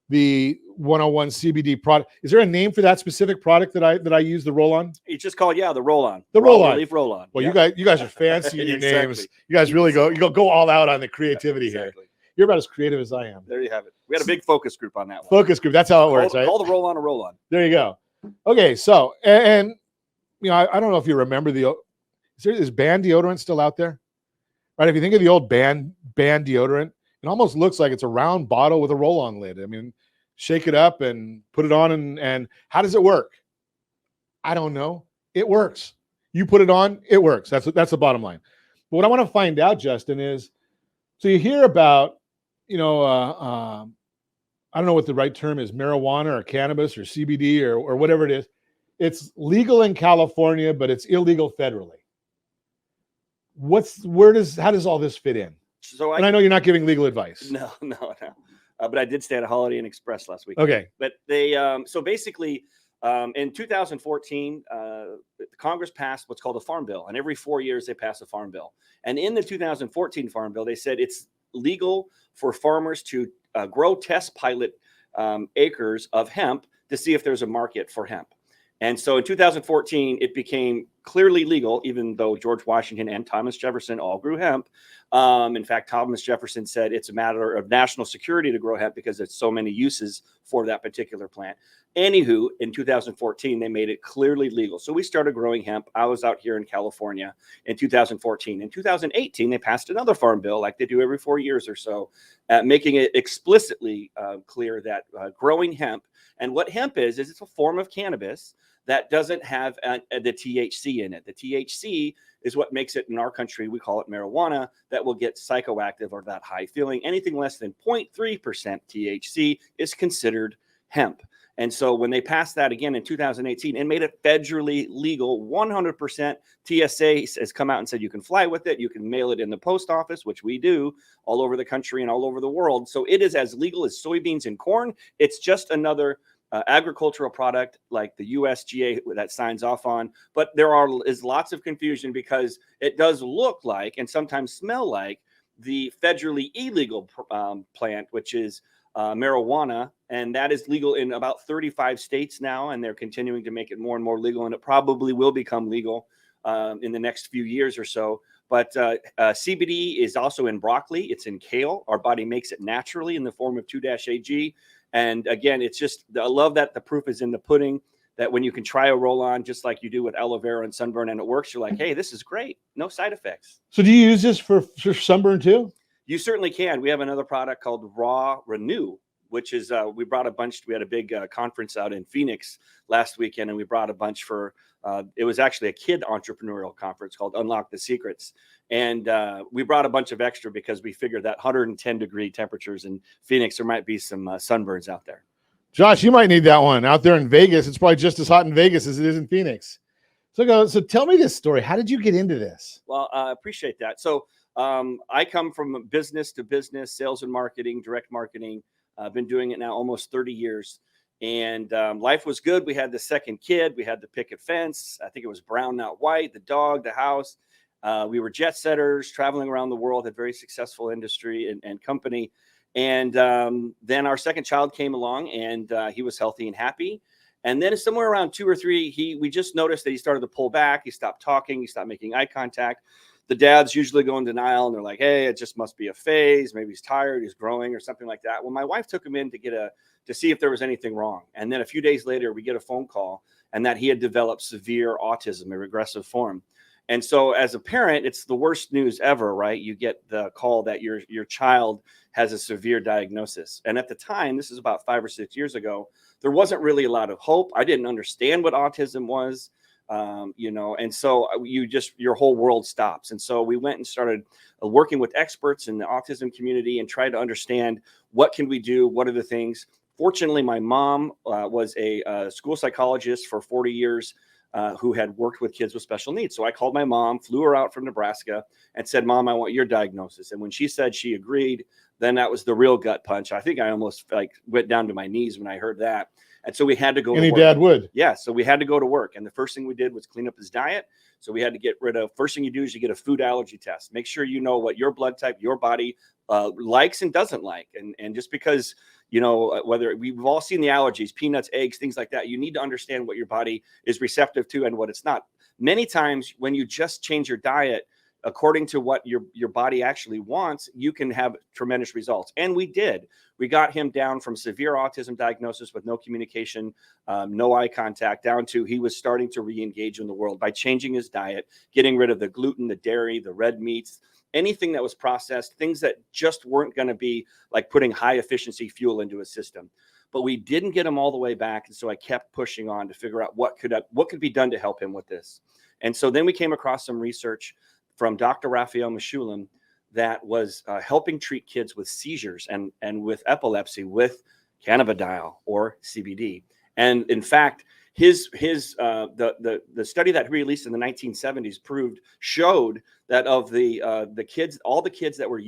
the 101 CBD product. Is there a name for that specific product that I use, the roll-on? It's just called, the roll-on. The roll-on. Relief roll-on. Well, you guys are fancy in your names. You guys really go all out on the creativity here. You're about as creative as I am. There you have it. We had a big focus group on that one. Focus group. That's how it works, right? Call the roll-on a roll-on. There you go. Okay, so, and I don't know if you remember is Band deodorant still out there? Right, if you think of the old Band deodorant, it almost looks like it's a round bottle with a roll-on lid. I mean, shake it up and put it on, and how does it work? I don't know. It works. You put it on, it works. That's the bottom line. But what I want to find out, Justin, is, so you hear about, I don't know what the right term is, marijuana or cannabis or CBD or whatever it is. It's legal in California, but it's illegal federally. How does all this fit in? And I know you're not giving legal advice. No. But I did stay at a Holiday Inn Express last week. Okay. But they, so basically, in 2014, Congress passed what's called a farm bill. And every 4 years they pass a farm bill. And in the 2014 farm bill, they said it's legal for farmers to grow test pilot acres of hemp to see if there's a market for hemp. And so in 2014, it became clearly legal, even though George Washington and Thomas Jefferson all grew hemp. In fact, Thomas Jefferson said it's a matter of national security to grow hemp because there's so many uses for that particular plant. Anywho, in 2014, they made it clearly legal. So we started growing hemp. I was out here in California in 2014. In 2018, they passed another farm bill like they do every 4 years or so, making it explicitly clear that growing hemp, and what hemp is it's a form of cannabis that doesn't have the THC in it. The THC is what makes it, in our country, we call it marijuana, that will get psychoactive or that high feeling. Anything less than 0.3% THC is considered hemp. And so when they passed that again in 2018 and made it federally legal, 100%, TSA has come out and said you can fly with it, you can mail it in the post office, which we do all over the country and all over the world. So it is as legal as soybeans and corn. It's just another agricultural product like the USDA that signs off on. But there is lots of confusion because it does look like and sometimes smell like the federally illegal plant, which is marijuana, and that is legal in about 35 states now, and they're continuing to make it more and more legal, and it probably will become legal in the next few years or so. But CBD is also in broccoli. It's in kale. Our body makes it naturally in the form of 2-AG. And again, it's just, I love that the proof is in the pudding, that when you can try a roll-on just like you do with aloe vera and sunburn and it works, you're like, hey, this is great. No side effects. So do you use this for sunburn too? You certainly can. We have another product called Raw Renew, which is, we brought a bunch. We had a big conference out in Phoenix last weekend, and we brought a bunch for, it was actually a kid entrepreneurial conference called Unlock the Secrets. And we brought a bunch of extra because we figured that 110-degree temperatures in Phoenix, there might be some sunburns out there. Josh, you might need that one out there in Vegas. It's probably just as hot in Vegas as it is in Phoenix. So tell me this story. How did you get into this? Well, I appreciate that. So I come from business to business, sales and marketing, direct marketing. I've been doing it now almost 30 years. And life was good. We had the second kid. We had the picket fence. I think it was brown, not white, the dog, the house. We were jet setters, traveling around the world, had very successful industry and company. And then our second child came along, and he was healthy and happy. And then somewhere around 2 or 3, we just noticed that he started to pull back. He stopped talking. He stopped making eye contact. the dads usually go in denial and they're like, hey, it just must be a phase. Maybe he's tired, he's growing or something like that. Well, my wife took him in to see if there was anything wrong. And then a few days later, we get a phone call and that he had developed severe autism, a regressive form. And so as a parent, it's the worst news ever, right? You get the call that your child has a severe diagnosis. And at the time, this is about 5 or 6 years ago, there wasn't really a lot of hope. I didn't understand what autism was, and so your whole world stops. And so we went and started working with experts in the autism community and tried to understand what can we do? What are the things? Fortunately, my mom was a school psychologist for 40 years. Who had worked with kids with special needs. So I called my mom, flew her out from Nebraska and said, Mom, I want your diagnosis. And when she said she agreed, then that was the real gut punch. I think I almost went down to my knees when I heard that. And so we had to go to work. Any dad would. Yeah. So we had to go to work. And the first thing we did was clean up his diet. So we had to get rid of, first thing you do is you get a food allergy test. Make sure you know what your blood type, your body likes and doesn't like. And just because, whether we've all seen the allergies, peanuts, eggs, things like that, you need to understand what your body is receptive to and what it's not. Many times when you just change your diet according to what your body actually wants, you can have tremendous results. And we did. We got him down from severe autism diagnosis with no communication, no eye contact, down to he was starting to re-engage in the world by changing his diet, getting rid of the gluten, the dairy, the red meats, anything that was processed, things that just weren't going to be like putting high efficiency fuel into a system. But we didn't get him all the way back. And so I kept pushing on to figure out what could be done to help him with this. And so then we came across some research from Dr. Raphael Meshulam that was helping treat kids with seizures and with epilepsy with cannabidiol or CBD. And in fact, the study that he released in the 1970s showed that of the kids, all the kids that were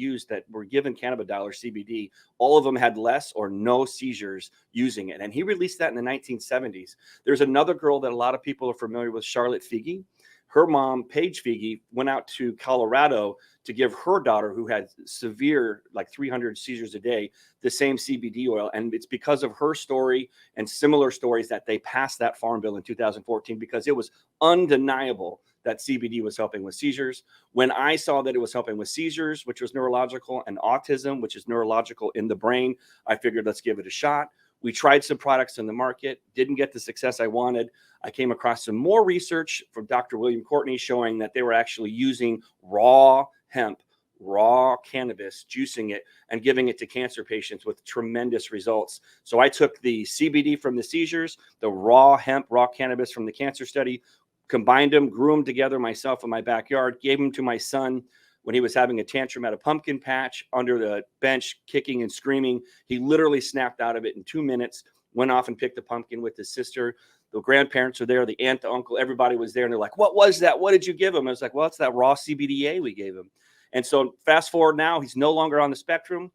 given cannabidiol or CBD, all of them had less or no seizures using it. And he released that in the 1970s. There's another girl that a lot of people are familiar with, Charlotte Figi. Her mom, Paige Figi, went out to Colorado to give her daughter, who had severe, like 300 seizures a day, the same CBD oil. And it's because of her story and similar stories that they passed that farm bill in 2014, because it was undeniable that CBD was helping with seizures. When I saw that it was helping with seizures, which was neurological, and autism, which is neurological in the brain, I figured, let's give it a shot. We tried some products in the market, didn't get the success I wanted. I came across some more research from Dr. William Courtney showing that they were actually using raw hemp, raw cannabis, juicing it and giving it to cancer patients with tremendous results. So I took the CBD from the seizures, the raw hemp, raw cannabis from the cancer study, combined them, grew them together myself in my backyard, gave them to my son when he was having a tantrum at a pumpkin patch under the bench, kicking and screaming. He literally snapped out of it in 2 minutes, went off and picked the pumpkin with his sister. The grandparents were there, the aunt, the uncle, everybody was there. And they're like, what was that? What did you give him? I was like, well, it's that raw CBDA we gave him. And so fast forward now, he's no longer on the spectrum.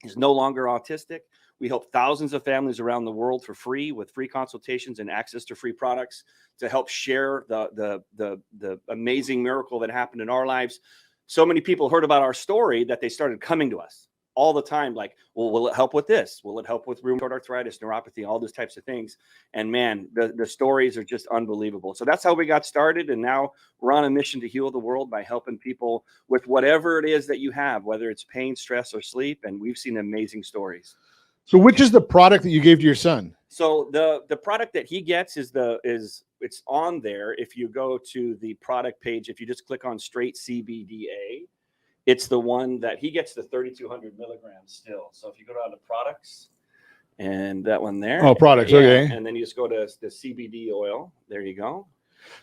He's no longer autistic. We help thousands of families around the world for free, with free consultations and access to free products to help share the amazing miracle that happened in our lives. So many people heard about our story that they started coming to us all the time. Like, well, will it help with this? Will it help with rheumatoid arthritis, neuropathy, all those types of things? And man, the stories are just unbelievable. So that's how we got started. And now we're on a mission to heal the world by helping people with whatever it is that you have, whether it's pain, stress, or sleep. And we've seen amazing stories. So which is the product that you gave to your son? So the product that he gets is it's on there. If you go to the product page, if you just click on straight CBDA, it's the one that he gets, the 3,200 milligrams still. So if you go down to products and that one there. Oh, products. Yeah, okay. And then you just go to the CBD oil. There you go.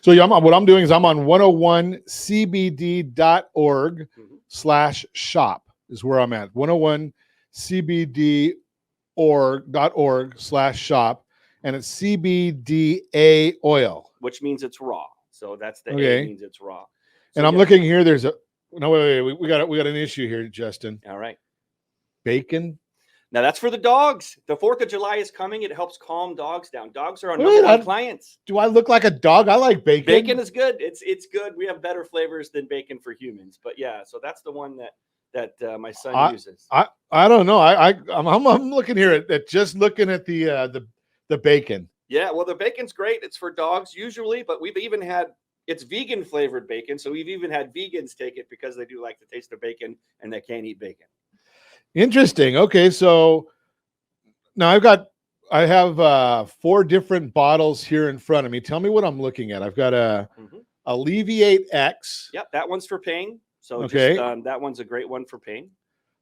So yeah, what I'm doing is I'm on 101cbd.org/shop is where I'm at. 101cbd.org/shop, and it's CBDA oil, which means it's raw. So that's the okay. A means it's raw. So and I'm looking here. There's wait. We got an issue here, Justin. All right. Bacon. Now that's for the dogs. The 4th of July is coming. It helps calm dogs down. Dogs are our number one clients. Do I look like a dog? I like bacon. Bacon is good. It's good. We have better flavors than bacon for humans. But yeah, so that's the one that my son uses. I don't know. I'm looking here at just looking at the bacon. Yeah, well, the bacon's great. It's for dogs usually, but we've even had It's vegan flavored bacon. So we've even had vegans take it because they do like the taste of bacon and they can't eat bacon. Interesting. Okay, so now I have 4 different bottles here in front of me. Tell me what I'm looking at. I've got a Alleviate X. Yep, that one's for pain. So Okay. just, that one's a great one for pain.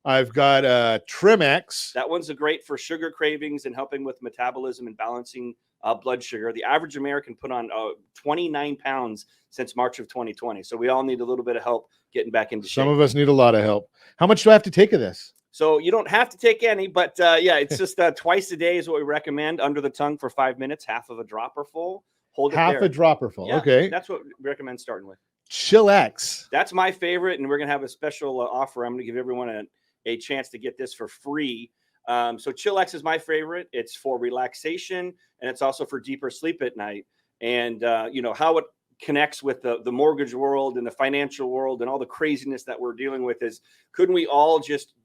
I've got a Trim X. That one's a great for sugar cravings and helping with metabolism and balancing blood sugar. The average American put on 29 pounds since March of 2020. So we all need a little bit of help getting back into shape. Some of us need a lot of help. How much do I have to take of this? So you don't have to take any, but yeah, it's just twice a day is what we recommend. Under the tongue for 5 minutes, half of a dropper full. Hold it Half there. a dropper full. Yeah, Okay. that's what we recommend starting with. Chill X. That's my favorite, and we're gonna have a special offer. I'm gonna give everyone a chance to get this for free. So Chill X is my favorite. It's for relaxation, and it's also for deeper sleep at night. And you know how it connects with the mortgage world and the financial world and all the craziness that we're dealing with is, couldn't we all just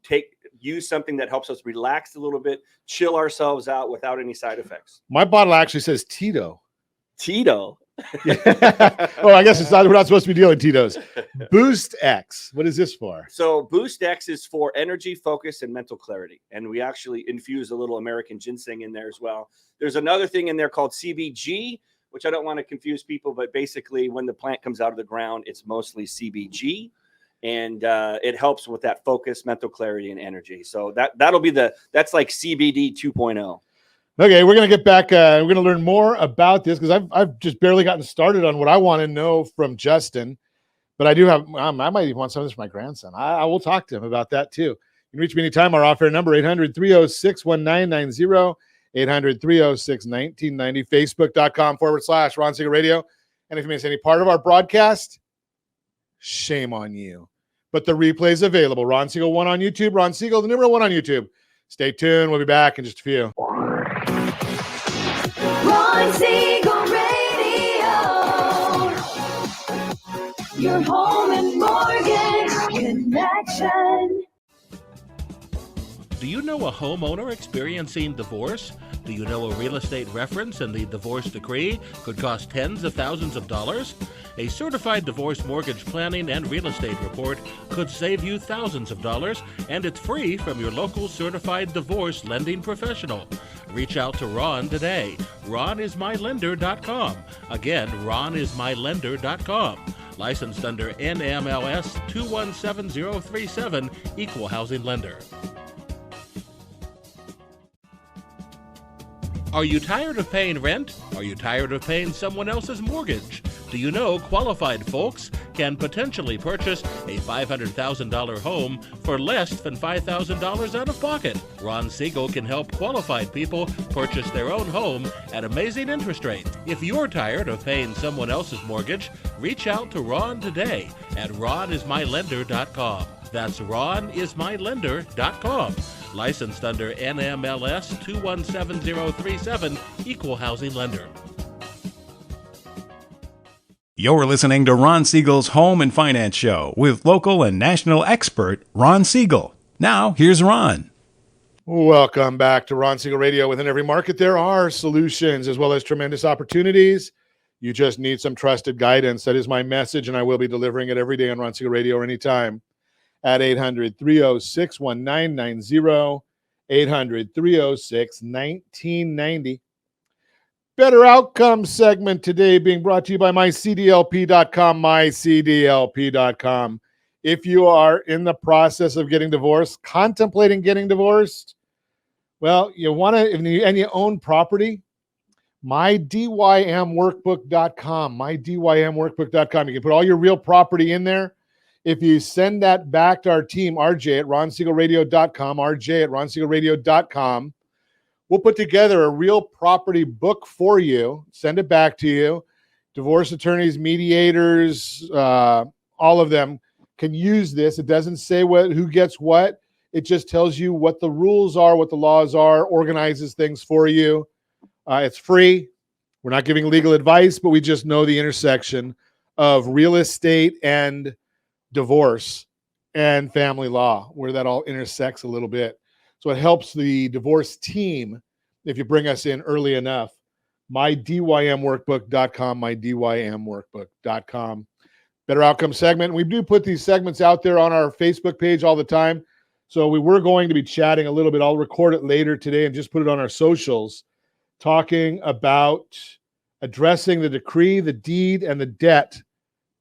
use something that helps us relax a little bit, chill ourselves out without any side effects? My bottle actually says Tito. Tito. Oh, I guess we're not supposed to be dealing Tito's. Boost X. What is this for? So Boost X is for energy, focus, and mental clarity. And we actually infuse a little American ginseng in there as well. There's another thing in there called CBG, which I don't want to confuse people, but basically when the plant comes out of the ground, it's mostly CBG. And it helps with that focus, mental clarity, and energy. So that's like CBD 2.0. Okay, we're going to get back. We're going to learn more about this because I've just barely gotten started on what I want to know from Justin. But I do have, I might even want some of this for my grandson. I will talk to him about that too. You can reach me anytime. Our off-air number, 800-306-1990, 800-306-1990, Facebook.com/Ron Siegel Radio. And if you miss any part of our broadcast, shame on you. But the replay is available. Ron Siegel 1 on YouTube. Ron Siegel, the number 1 on YouTube. Stay tuned. We'll be back in just a few. Ron Siegel Radio. Your home and mortgage connection. Do you know a homeowner experiencing divorce? Do you know a real estate reference and the divorce decree could cost tens of thousands of dollars? A certified divorce mortgage planning and real estate report could save you thousands of dollars, and it's free from your local certified divorce lending professional. Reach out to Ron today. RonIsMyLender.com. Again, RonIsMyLender.com. Licensed under NMLS 217037, Equal Housing Lender. Are you tired of paying rent? Are you tired of paying someone else's mortgage? Do you know qualified folks can potentially purchase a $500,000 home for less than $5,000 out of pocket? Ron Siegel can help qualified people purchase their own home at amazing interest rates. If you're tired of paying someone else's mortgage, reach out to Ron today at RonIsMyLender.com. That's RonIsMyLender.com. Licensed under NMLS 217037, Equal Housing Lender. You're listening to Ron Siegel's Home and Finance Show with local and national expert Ron Siegel. Now, here's Ron. Welcome back to Ron Siegel Radio. Within every market, there are solutions as well as tremendous opportunities. You just need some trusted guidance. That is my message, and I will be delivering it every day on Ron Siegel Radio or anytime at 800-306-1990, 800-306-1990. Better Outcomes segment today being brought to you by mycdlp.com, mycdlp.com. If you are in the process of getting divorced, contemplating getting divorced, well, you want to, and you own property, mydymworkbook.com, mydymworkbook.com. You can put all your real property in there. If you send that back to our team, RJ at ronsiegelradio.com, RJ at ronsiegelradio.com, we'll put together a real property book for you, send it back to you. Divorce attorneys, mediators, all of them can use this. It doesn't say who gets what. It just tells you what the rules are, what the laws are, organizes things for you. It's free. We're not giving legal advice, but we just know the intersection of real estate and divorce and family law, where that all intersects a little bit. So it helps the divorce team if you bring us in early enough. mydymworkbook.com, mydymworkbook.com. Better Outcome segment. We do put these segments out there on our Facebook page all the time. So we were going to be chatting a little bit. I'll record it later today and just put it on our socials, talking about addressing the decree, the deed, and the debt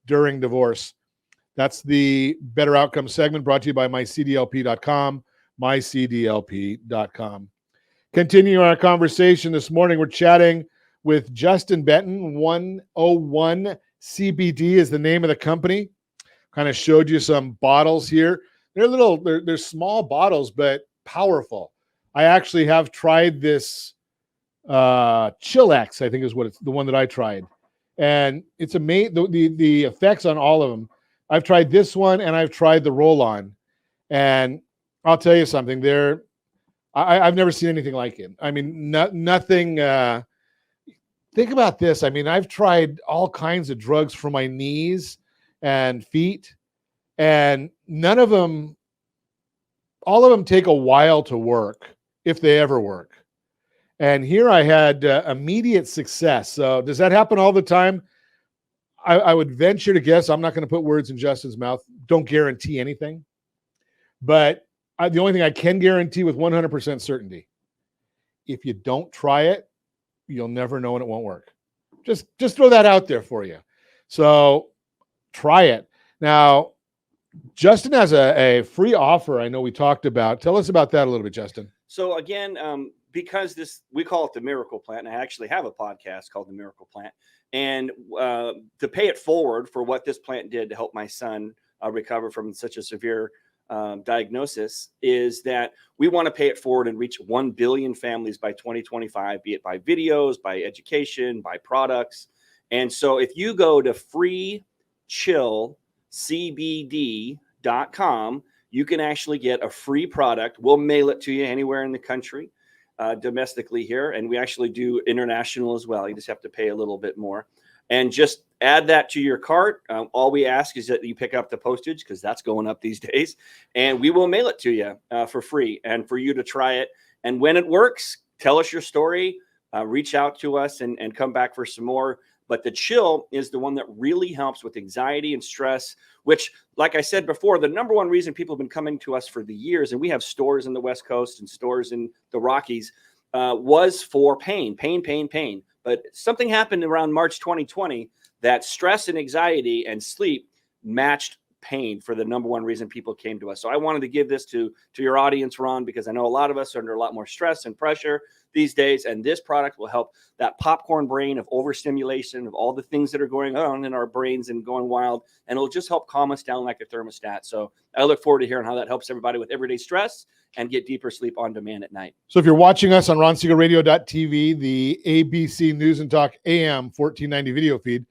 during divorce. That's the Better Outcome segment brought to you by mycdlp.com, mycdlp.com. Continuing our conversation this morning, we're chatting with Justin Benton. 101 CBD is the name of the company. Kind of showed you some bottles here. They're small bottles, but powerful. I actually have tried this Chillax, I think is what it's the one that I tried. And it's amazing, the effects on all of them. I've tried this one and I've tried the roll-on. And I'll tell you something, I've never seen anything like it. I mean, nothing. Think about this. I mean, I've tried all kinds of drugs for my knees and feet, and all of them take a while to work, if they ever work. And here I had immediate success. So does that happen all the time? I would venture to guess, I'm not going to put words in Justin's mouth, don't guarantee anything. But the only thing I can guarantee with 100% certainty, if you don't try it, you'll never know and it won't work. Just throw that out there for you. So try it. Now, Justin has a free offer I know we talked about. Tell us about that a little bit, Justin. So again, because we call it the Miracle Plant, and I actually have a podcast called the Miracle Plant. And to pay it forward for what this plant did to help my son recover from such a severe diagnosis is that we want to pay it forward and reach 1 billion families by 2025, be it by videos, by education, by products. And so if you go to freechillcbd.com, you can actually get a free product. We'll mail it to you anywhere in the country, domestically here. And we actually do international as well. You just have to pay a little bit more. And just add that to your cart. All we ask is that you pick up the postage because that's going up these days. And we will mail it to you for free and for you to try it. And when it works, tell us your story, reach out to us and come back for some more. But the chill is the one that really helps with anxiety and stress, which, like I said before, the number one reason people have been coming to us for the years, and we have stores in the West Coast and stores in the Rockies, was for pain. But something happened around March 2020 that stress and anxiety and sleep matched pain for the number one reason people came to us. So I wanted to give this to your audience, Ron, because I know a lot of us are under a lot more stress and pressure these days. And this product will help that popcorn brain of overstimulation of all the things that are going on in our brains and going wild. And it'll just help calm us down like a thermostat. So I look forward to hearing how that helps everybody with everyday stress and get deeper sleep on demand at night. So if you're watching us on RonSiegelRadio.tv, the ABC News and Talk AM 1490 video feed,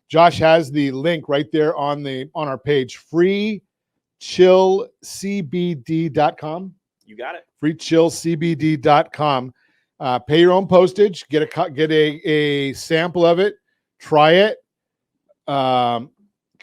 Josh has the link right there on our page, freechillcbd.com. You got it. freechillcbd.com. Pay your own postage, get a sample of it, try it. Can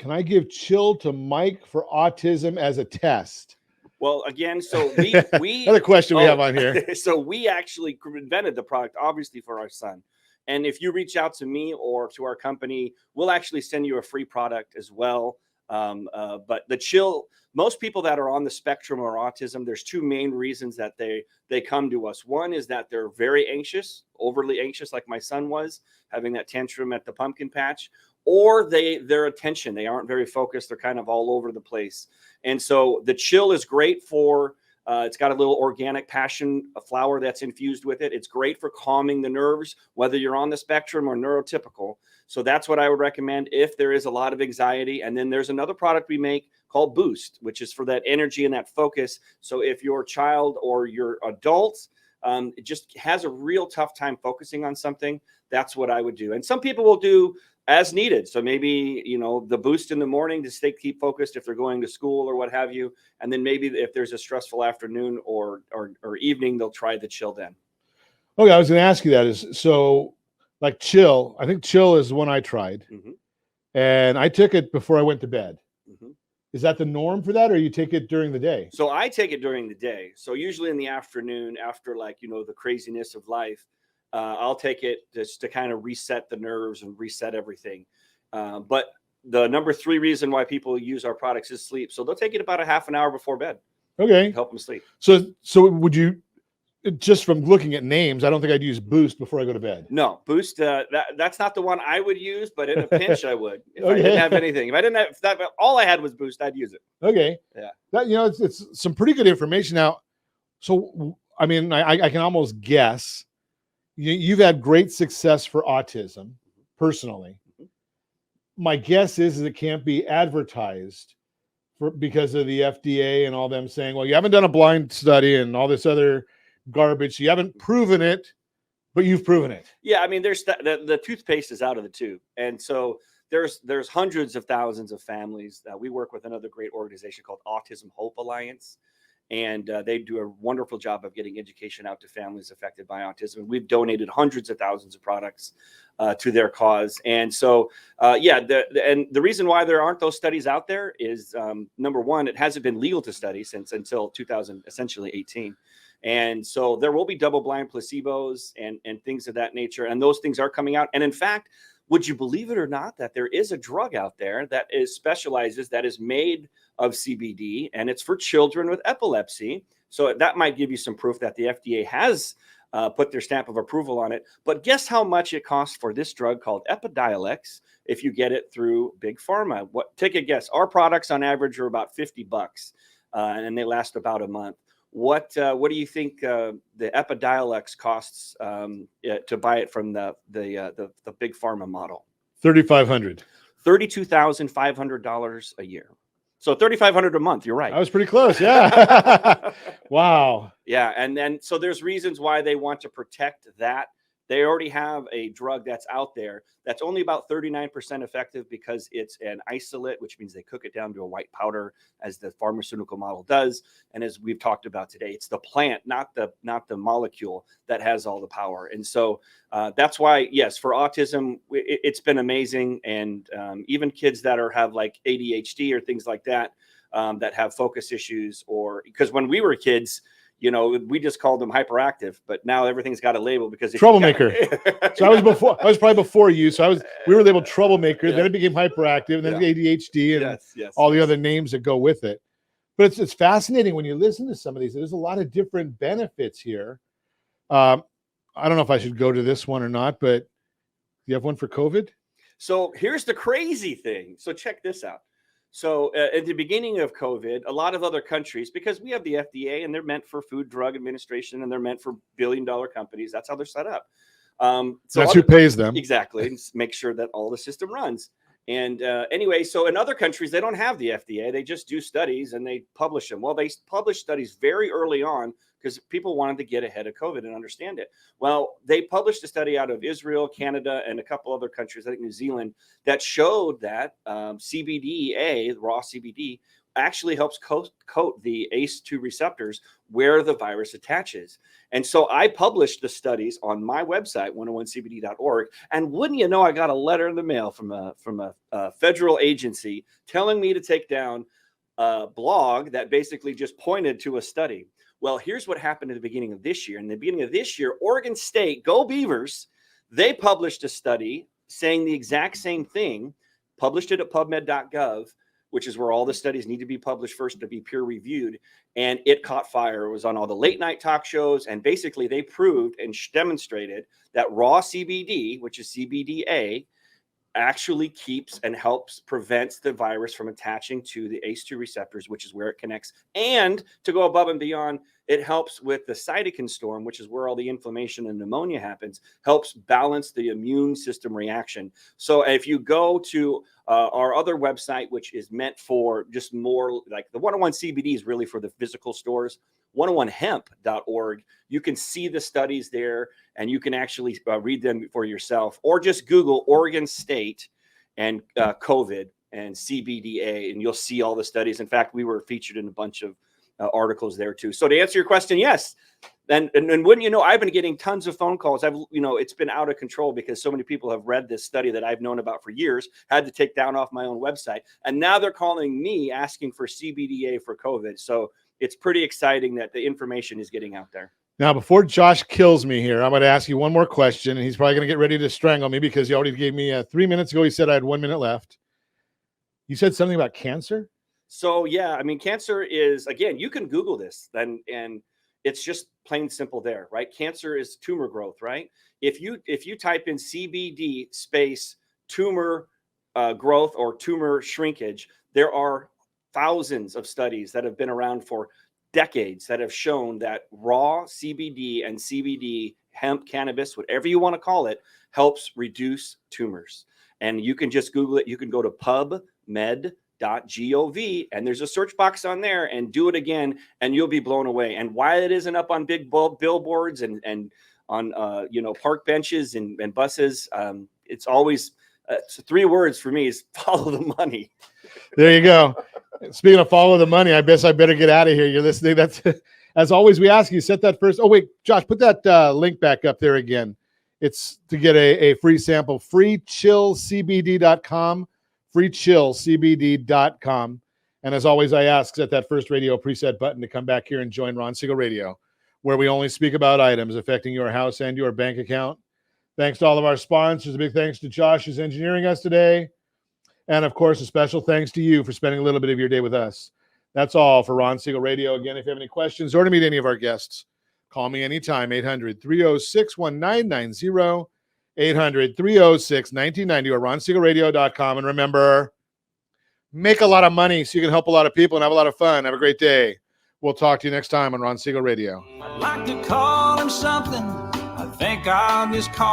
I give chill to Mike for autism as a test? Well, again, so we another question we have on here. So we actually invented the product, obviously, for our son. And if you reach out to me or to our company, we'll actually send you a free product as well. But the chill, most people that are on the spectrum or autism, there's two main reasons that they come to us. One is that they're very anxious, overly anxious, like my son was, having that tantrum at the pumpkin patch, or their attention, they aren't very focused. They're kind of all over the place. And so the chill is great for, it's got a little organic passion flower that's infused with it. It's great for calming the nerves, whether you're on the spectrum or neurotypical. So that's what I would recommend if there is a lot of anxiety. And then there's another product we make called Boost, which is for that energy and that focus. So if your child or your adult just has a real tough time focusing on something, that's what I would do. And some people will do as needed. So maybe, the Boost in the morning to keep focused if they're going to school or what have you. And then maybe if there's a stressful afternoon or evening, they'll try the chill then. Okay, I was going to ask you that like chill. I think chill is the one I tried. Mm-hmm. And I took it before I went to bed. Mm-hmm. Is that the norm for that, or you take it during the day? So I take it during the day. So usually in the afternoon after the craziness of life, I'll take it just to kind of reset the nerves and reset everything. But the number 3 reason why people use our products is sleep. So they'll take it about a half an hour before bed. Okay. To help them sleep. So would you, just from looking at names, I don't think I'd use Boost before I go to bed. No, Boost. That's not the one I would use, but in a pinch, I would. If I didn't have anything, if that all I had was Boost, I'd use it. Okay. Yeah. That, it's some pretty good information now. So I mean, I can almost guess you've had great success for autism personally. My guess is it can't be advertised because of the FDA and all them saying, well, you haven't done a blind study and all this other garbage. You haven't proven it, but you've proven it. Yeah, I mean, there's the toothpaste is out of the tube, and so there's hundreds of thousands of families. We work with another great organization called Autism Hope Alliance, and they do a wonderful job of getting education out to families affected by autism. We've donated hundreds of thousands of products to their cause, and so and the reason why there aren't those studies out there is number one, it hasn't been legal to study until 2018. And so there will be double-blind placebos and things of that nature. And those things are coming out. And in fact, would you believe it or not that there is a drug out there that is made of CBD, and it's for children with epilepsy. So that might give you some proof that the FDA has put their stamp of approval on it. But guess how much it costs for this drug called Epidiolex if you get it through Big Pharma? Take a guess. Our products on average are about $50, and they last about a month. What do you think the Epidiolex costs to buy it from the Big Pharma model? $3,500. $32,500 a year. So $3,500 a month. You're right. I was pretty close. Yeah. Wow. Yeah, and then so there's reasons why they want to protect that. They already have a drug that's out there that's only about 39% effective because it's an isolate, which means they cook it down to a white powder, as the pharmaceutical model does. And as we've talked about today, it's the plant, not the molecule, that has all the power. And so that's why, yes, for autism, it's been amazing. And even kids that have like ADHD or things like that, that have focus issues, or because when we were kids, we just called them hyperactive, but now everything's got a label because troublemaker. So I was probably before you. So we were labeled troublemaker. Yeah. Then it became hyperactive, and then ADHD, and all the other names that go with it. But it's fascinating when you listen to some of these. There's a lot of different benefits here. I don't know if I should go to this one or not, but do you have one for COVID? So here's the crazy thing. So check this out. So at the beginning of COVID, a lot of other countries, because we have the FDA and they're meant for Food Drug Administration and they're meant for billion-dollar companies. That's how they're set up. So that's who pays them. Exactly. And make sure that all the system runs. And anyway, so in other countries, they don't have the FDA. They just do studies and they publish them. Well, they published studies very early on because people wanted to get ahead of COVID and understand it. Well, they published a study out of Israel, Canada, and a couple other countries, I think New Zealand, that showed that CBDA, raw CBD, actually helps coat the ACE2 receptors where the virus attaches. And so I published the studies on my website, 101cbd.org. And wouldn't you know, I got a letter in the mail from a federal agency telling me to take down a blog that basically just pointed to a study. Well, here's what happened at the beginning of this year. In the beginning of this year, Oregon State, go Beavers, they published a study saying the exact same thing, published it at pubmed.gov, which is where all the studies need to be published first to be peer reviewed. And it caught fire. It was on all the late night talk shows. And basically they proved and demonstrated that raw CBD, which is CBDA, actually keeps and helps prevents the virus from attaching to the ACE2 receptors, which is where it connects. And to go above and beyond, it helps with the cytokine storm, which is where all the inflammation and pneumonia happens, helps balance the immune system reaction. So if you go to our other website, which is meant for just more like the 101 CBD is really for the physical stores, 101hemp.org, you can see the studies there and you can actually read them for yourself, or just Google Oregon State and COVID and CBDA, and you'll see all the studies. In fact, we were featured in a bunch of articles there too. So to answer your question, yes. And wouldn't you know, I've been getting tons of phone calls. It's been out of control because so many people have read this study that I've known about for years, had to take down off my own website. And now they're calling me asking for CBDA for COVID. So it's pretty exciting that the information is getting out there. Now, before Josh kills me here, I'm going to ask you one more question, and he's probably going to get ready to strangle me because he already gave me 3 minutes ago. He said I had 1 minute left. You said something about cancer? So yeah, I mean, cancer is, again, you can Google this and it's just plain simple there, right? Cancer is tumor growth, right? If you type in CBD space tumor growth or tumor shrinkage, there are thousands of studies that have been around for decades that have shown that raw CBD and CBD, hemp, cannabis, whatever you want to call it, helps reduce tumors. And you can just Google it. You can go to pubmed.gov and there's a search box on there and do it again and you'll be blown away. And why it isn't up on big billboards and on park benches and buses, it's always 3 words for me is follow the money. There you go. Speaking of follow the money, I guess I better get out of here. You're listening. That's, as always, we ask you, set that first. Oh, wait, Josh, put that link back up there again. It's to get a free sample, freechillcbd.com, freechillcbd.com. And as always, I ask, set that first radio preset button to come back here and join Ron Siegel Radio, where we only speak about items affecting your house and your bank account. Thanks to all of our sponsors. A big thanks to Josh, who's engineering us today. And, of course, a special thanks to you for spending a little bit of your day with us. That's all for Ron Siegel Radio. Again, if you have any questions or to meet any of our guests, call me anytime, 800-306-1990, 800-306-1990, or ronsiegelradio.com. And remember, make a lot of money so you can help a lot of people and have a lot of fun. Have a great day. We'll talk to you next time on Ron Siegel Radio. I'd like to call him something. I think I'll just call